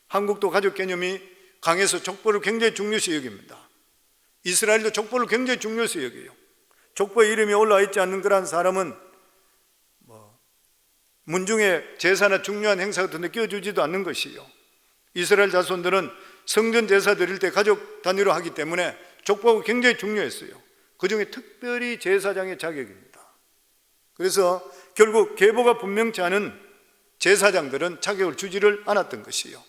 한국도 가족 개념이 강해서 족보를 굉장히 중요시 여깁니다. 이스라엘도 족보를 굉장히 중요시 여겨요. 족보에 이름이 올라와 있지 않는 그런 사람은 문중에 제사나 중요한 행사 같은 데 끼워주지도 않는 것이요, 이스라엘 자손들은 성전 제사 드릴 때 가족 단위로 하기 때문에 족보가 굉장히 중요했어요. 그 중에 특별히 제사장의 자격입니다. 그래서 결국 계보가 분명치 않은 제사장들은 자격을 주지를 않았던 것이요,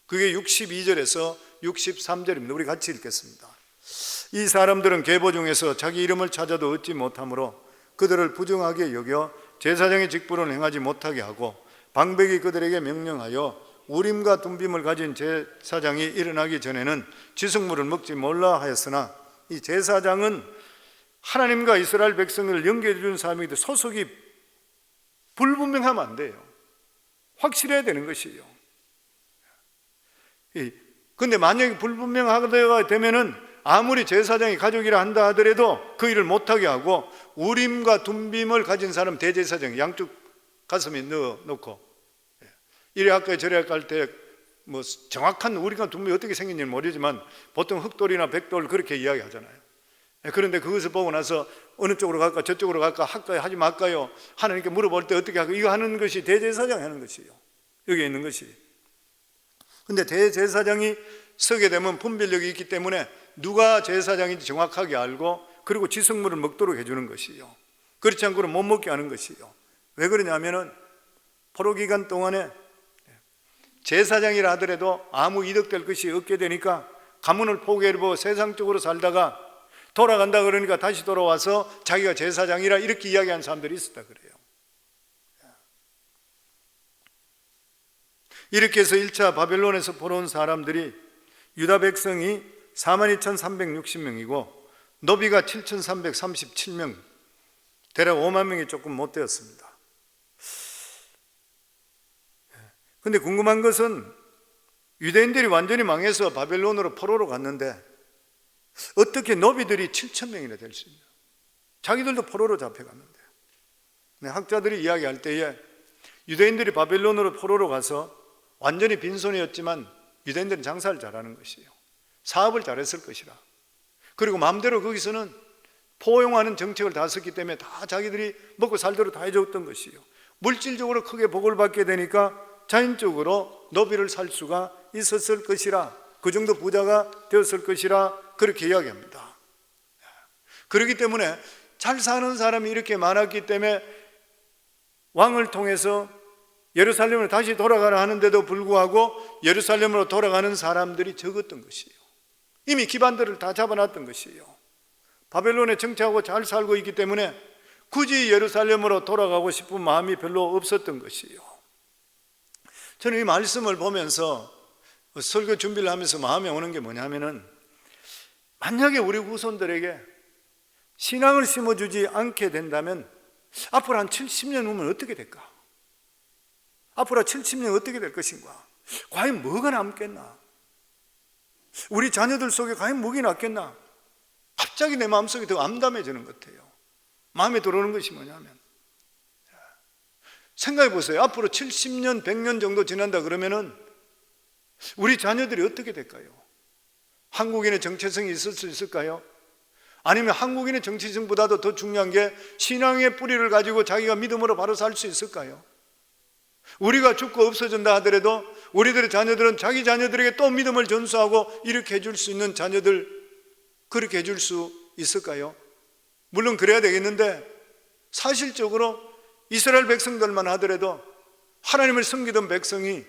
그게 62절에서 63절입니다. 우리 같이 읽겠습니다. 이 사람들은 계보 중에서 자기 이름을 찾아도 얻지 못하므로 그들을 부정하게 여겨 제사장의 직분을 행하지 못하게 하고 방백이 그들에게 명령하여 우림과 둠빔을 가진 제사장이 일어나기 전에는 지승물을 먹지 말라 하였으나, 이 제사장은 하나님과 이스라엘 백성을 연결해 준 사람이기 때문에 소속이 불분명하면 안 돼요. 확실해야 되는 것이에요. 그런데 만약에 불분명하게 되면은 아무리 제사장이 가족이라 한다 하더라도 그 일을 못하게 하고 우림과 둠빔을 가진 사람 대제사장 양쪽 가슴에 넣고 이래 할까요 저래 할까 할 때 뭐 정확한 우림과 둠빔이 어떻게 생긴지는 모르지만 보통 흑돌이나 백돌 그렇게 이야기하잖아요. 그런데 그것을 보고 나서 어느 쪽으로 갈까 저쪽으로 갈까 할까요 하지 말까요 하나님께 물어볼 때 어떻게 할까, 이거 하는 것이 대제사장이 하는 것이에요. 여기에 있는 것이. 근데 대제사장이 서게 되면 분별력이 있기 때문에 누가 제사장인지 정확하게 알고 그리고 지성물을 먹도록 해주는 것이요, 그렇지 않고는 못 먹게 하는 것이요. 왜 그러냐면은 포로 기간 동안에 제사장이라 하더라도 아무 이득될 것이 없게 되니까 가문을 포기해버리고 세상적으로 살다가 돌아간다 그러니까 다시 돌아와서 자기가 제사장이라 이렇게 이야기하는 사람들이 있었다 그래요. 이렇게 해서 1차 바벨론에서 포로온 사람들이 유다 백성이 42,360명이고 노비가 7,337명, 대략 5만 명이 조금 못 되었습니다. 그런데 궁금한 것은 유대인들이 완전히 망해서 바벨론으로 포로로 갔는데 어떻게 노비들이 7,000명이나 될 수 있냐, 자기들도 포로로 잡혀갔는데. 학자들이 이야기할 때에 유대인들이 바벨론으로 포로로 가서 완전히 빈손이었지만 유대인들은 장사를 잘하는 것이에요. 사업을 잘했을 것이라. 그리고 마음대로 거기서는 포용하는 정책을 다 썼기 때문에 다 자기들이 먹고 살도록 다 해줬던 것이에요. 물질적으로 크게 복을 받게 되니까 자연적으로 노비를 살 수가 있었을 것이라, 그 정도 부자가 되었을 것이라 그렇게 이야기합니다. 그렇기 때문에 잘 사는 사람이 이렇게 많았기 때문에 왕을 통해서 예루살렘으로 다시 돌아가라 하는데도 불구하고 예루살렘으로 돌아가는 사람들이 적었던 것이에요. 이미 기반들을 다 잡아놨던 것이에요. 바벨론에 정착하고 잘 살고 있기 때문에 굳이 예루살렘으로 돌아가고 싶은 마음이 별로 없었던 것이에요. 저는 이 말씀을 보면서 설교 준비를 하면서 마음에 오는 게 뭐냐면은, 만약에 우리 후손들에게 신앙을 심어주지 않게 된다면 앞으로 한 70년 후면 어떻게 될까? 앞으로 70년 어떻게 될 것인가? 과연 뭐가 남겠나? 우리 자녀들 속에 과연 뭐가 남겠나? 갑자기 내 마음속이 더 암담해지는 것 같아요. 마음에 들어오는 것이 뭐냐면, 생각해 보세요. 앞으로 70년, 100년 정도 지난다 그러면은 우리 자녀들이 어떻게 될까요? 한국인의 정체성이 있을 수 있을까요? 아니면 한국인의 정체성보다도 더 중요한 게 신앙의 뿌리를 가지고 자기가 믿음으로 바로 살 수 있을까요? 우리가 죽고 없어진다 하더라도 우리들의 자녀들은 자기 자녀들에게 또 믿음을 전수하고 이렇게 해줄 수 있는 자녀들, 그렇게 해줄 수 있을까요? 물론 그래야 되겠는데, 사실적으로 이스라엘 백성들만 하더라도 하나님을 섬기던 백성이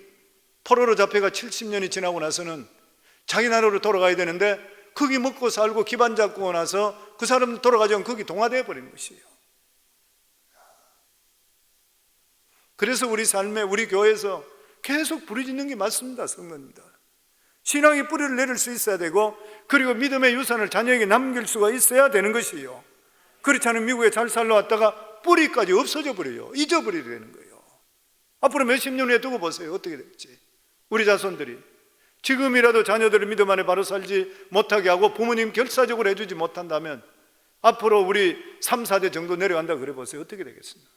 포로로 잡혀가 70년이 지나고 나서는 자기 나라로 돌아가야 되는데, 거기 먹고 살고 기반 잡고 나서 그 사람들 돌아가지 않고 거기 동화되어 버린 것이에요. 그래서 우리 삶에, 우리 교회에서 계속 부르짖는 게 맞습니다. 성도님들, 신앙의 뿌리를 내릴 수 있어야 되고, 그리고 믿음의 유산을 자녀에게 남길 수가 있어야 되는 것이에요. 그렇지 않으면 미국에 잘 살러 왔다가 뿌리까지 없어져 버려요. 잊어버리게 되는 거예요. 앞으로 몇십 년 후에 두고 보세요. 어떻게 될지. 우리 자손들이 지금이라도 자녀들을 믿음 안에 바로 살지 못하게 하고 부모님 결사적으로 해주지 못한다면 앞으로 우리 3, 4대 정도 내려간다 그래 보세요. 어떻게 되겠습니까?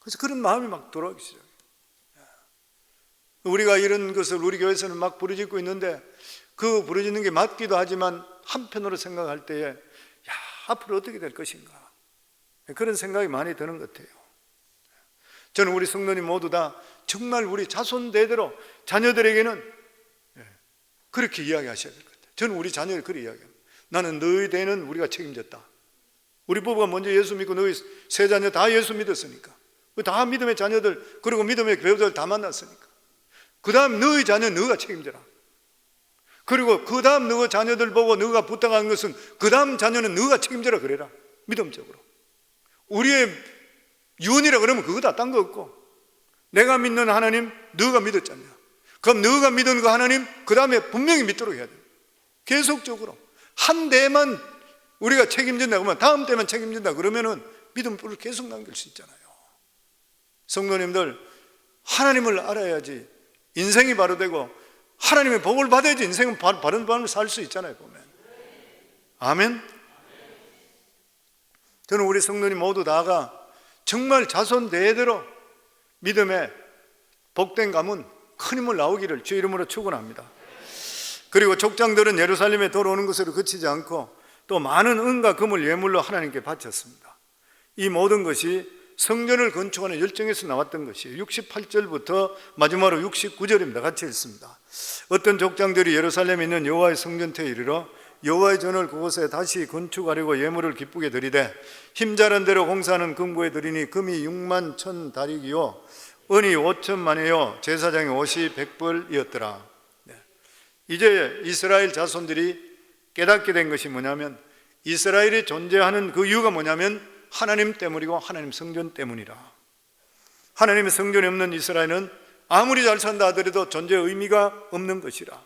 그래서 그런 마음이 막 돌아오기 시작해요. 우리가 이런 것을 우리 교회에서는 막 부르짖고 있는데, 그 부르짖는 게 맞기도 하지만 한편으로 생각할 때에, 야, 앞으로 어떻게 될 것인가, 그런 생각이 많이 드는 것 같아요. 저는 우리 성도님 모두 다 정말 우리 자손 대대로 자녀들에게는 그렇게 이야기하셔야 될 것 같아요. 저는 우리 자녀를 그렇게 이야기합니다. 나는 너희 대는 우리가 책임졌다. 우리 부부가 먼저 예수 믿고 너희 세 자녀 다 예수 믿었으니까, 다 믿음의 자녀들, 그리고 믿음의 배우들 다 만났으니까, 그 다음 너희 자녀 너가 책임져라. 그리고 그 다음 너희 자녀들 보고 너가 부탁하는 것은 그 다음 자녀는 너가 책임져라 그래라. 믿음적으로. 우리의 유언이라 그러면 그거다, 딴 거 없고, 내가 믿는 하나님 너가 믿었잖냐, 그럼 너가 믿은 그 하나님 그 다음에 분명히 믿도록 해야 돼. 계속적으로 한 대만 우리가 책임진다 그러면 다음 때만 책임진다 그러면은 믿음 뿔을 계속 남길 수 있잖아요. 성도님들, 하나님을 알아야지 인생이 바로 되고, 하나님의 복을 받아야지 인생은 바른 삶을 살 수 있잖아요, 보면. 아멘. 저는 우리 성도님 모두 다가 정말 자손 대대로 믿음의 복된 가문, 큰 힘을 나오기를 주 이름으로 축원합니다. 그리고 족장들은 예루살렘에 돌아오는 것으로 그치지 않고 또 많은 은과 금을 예물로 하나님께 바쳤습니다. 이 모든 것이 성전을 건축하는 열정에서 나왔던 것이에요. 68절부터 마지막으로 69절입니다. 같이 읽습니다. 어떤 족장들이 예루살렘에 있는 여호와의 성전터에 이르러 여호와의 전을 그곳에 다시 건축하려고 예물을 기쁘게 드리되 힘자란 대로 공사하는 금고에 드리니 금이 6만 1,000 다리기요 은이 5천만이요 제사장의 옷이 100벌이었더라. 이제 이스라엘 자손들이 깨닫게 된 것이 뭐냐면, 이스라엘이 존재하는 그 이유가 뭐냐면 하나님 때문이고 하나님 성전 때문이라. 하나님의 성전이 없는 이스라엘은 아무리 잘 산다 하더라도 존재의 의미가 없는 것이라.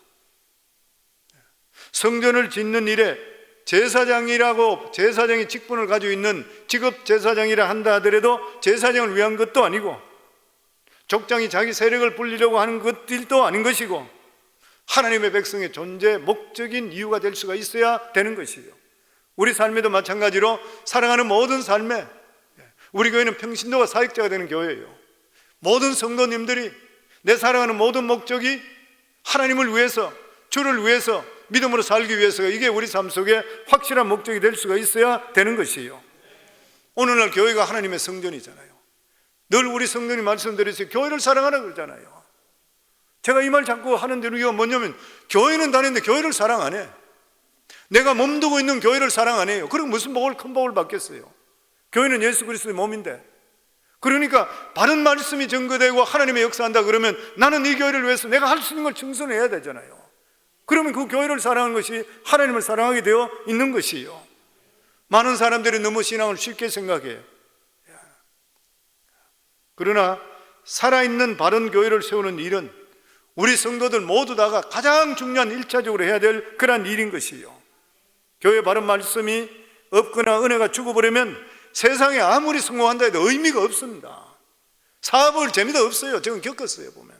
성전을 짓는 일에 제사장이라고 제사장의 직분을 가지고 있는 직업 제사장이라 한다 하더라도 제사장을 위한 것도 아니고, 족장이 자기 세력을 불리려고 하는 것들도 아닌 것이고, 하나님의 백성의 존재 목적인 이유가 될 수가 있어야 되는 것이에요. 우리 삶에도 마찬가지로 살아가는 모든 삶에, 우리 교회는 평신도가 사역자가 되는 교회예요. 모든 성도님들이 내 살아가는 모든 목적이 하나님을 위해서, 주를 위해서 믿음으로 살기 위해서가, 이게 우리 삶 속에 확실한 목적이 될 수가 있어야 되는 것이에요. 오늘날 교회가 하나님의 성전이잖아요. 늘 우리 성도님 말씀드렸어요. 교회를 사랑하라 그러잖아요. 제가 이 말 자꾸 하는 이유가 뭐냐면, 교회는 다니는데 교회를 사랑 안 해. 내가 몸두고 있는 교회를 사랑 안 해요. 그럼 무슨 복을, 큰 복을 받겠어요? 교회는 예수 그리스도의 몸인데. 그러니까 바른 말씀이 증거되고 하나님의 역사한다 그러면 나는 이 교회를 위해서 내가 할 수 있는 걸 충성해야 되잖아요. 그러면 그 교회를 사랑하는 것이 하나님을 사랑하게 되어 있는 것이에요. 많은 사람들이 너무 신앙을 쉽게 생각해요. 그러나 살아있는 바른 교회를 세우는 일은 우리 성도들 모두 다가 가장 중요한 1차적으로 해야 될 그런 일인 것이에요. 교회 바른 말씀이 없거나 은혜가 죽어버리면 세상에 아무리 성공한다 해도 의미가 없습니다. 사업을 재미도 없어요. 저는 겪었어요. 보면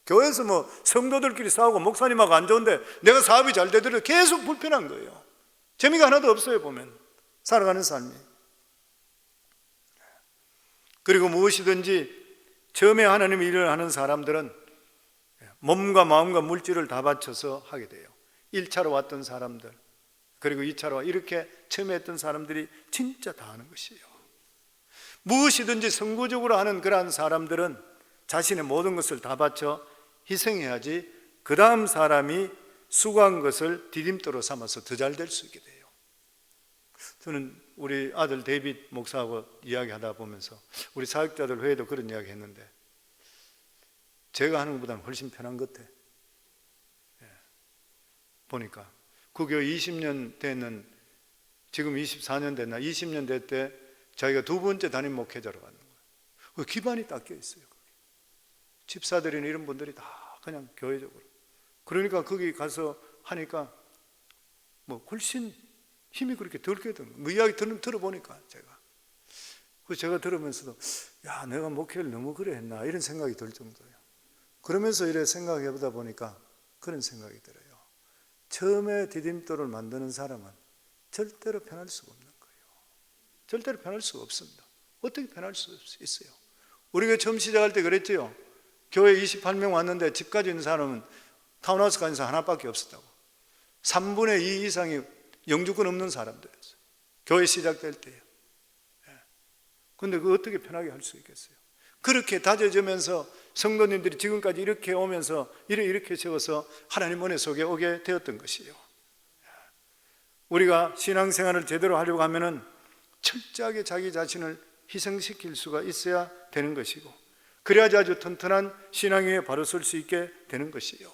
교회에서 뭐 성도들끼리 싸우고 목사님하고 안 좋은데 내가 사업이 잘 되더라도 계속 불편한 거예요. 재미가 하나도 없어요. 보면 살아가는 삶이. 그리고 무엇이든지 처음에 하나님의 일을 하는 사람들은 몸과 마음과 물질을 다 바쳐서 하게 돼요. 1차로 왔던 사람들, 그리고 2차로 이렇게 처음에 했던 사람들이 진짜 다 하는 것이에요. 무엇이든지 선구적으로 하는 그러한 사람들은 자신의 모든 것을 다 바쳐 희생해야지 그 다음 사람이 수고한 것을 디딤돌로 삼아서 더 잘 될 수 있게 돼요. 저는 우리 아들 데이빗 목사하고 이야기하다 보면서 우리 사역자들 회의도 그런 이야기 했는데, 제가 하는 것보다는 훨씬 편한 것 같아. 보니까 그 교회 20년 되는, 지금 24년 됐나, 20년 될 때 자기가 두 번째 담임 목회자로 가는 거예요. 그 기반이 닦여 있어요. 집사들이나 이런 분들이 다 그냥 교회적으로. 그러니까 거기 가서 하니까 뭐 훨씬 힘이 그렇게 덜게 되는 거예요. 뭐 이야기 들어보니까 제가 들으면서도 야, 내가 목회를 너무 그래 했나 이런 생각이 들 정도예요. 그러면서 이래 생각해 보다 보니까 그런 생각이 들어요. 처음에 디딤돌을 만드는 사람은 절대로 편할 수가 없는 거예요. 절대로 편할 수가 없습니다. 어떻게 편할 수 있어요? 우리가 처음 시작할 때 그랬죠. 교회 28명 왔는데 집까지 있는 사람은 타운하우스 가는 사람 하나밖에 없었다고. 3분의 2 이상이 영주권 없는 사람들이었어요. 교회 시작될 때요. 그런데 그거 어떻게 편하게 할 수 있겠어요? 그렇게 다져지면서 성도님들이 지금까지 이렇게 오면서 이렇게 세워서 하나님 은혜 속에 오게 되었던 것이에요. 우리가 신앙생활을 제대로 하려고 하면은 철저하게 자기 자신을 희생시킬 수가 있어야 되는 것이고, 그래야지 아주 튼튼한 신앙 위에 바로 설 수 있게 되는 것이에요.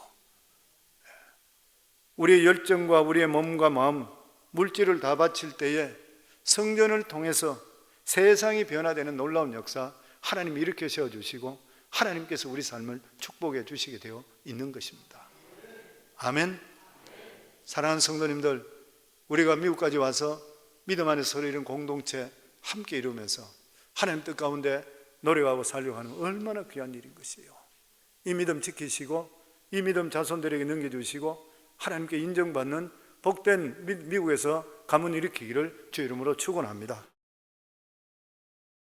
우리의 열정과 우리의 몸과 마음, 물질을 다 바칠 때에 성전을 통해서 세상이 변화되는 놀라운 역사 하나님이 일으켜 세워주시고 하나님께서 우리 삶을 축복해 주시게 되어 있는 것입니다. 아멘. 사랑하는 성도님들, 우리가 미국까지 와서 믿음 안에 서로 이룬 공동체 함께 이루면서 하나님 뜻 가운데 노력하고 살려고 하는 얼마나 귀한 일인 것이에요. 이 믿음 지키시고 이 믿음 자손들에게 넘겨주시고 하나님께 인정받는 복된 미국에서 가문 일으키기를 주의 이름으로 축원합니다.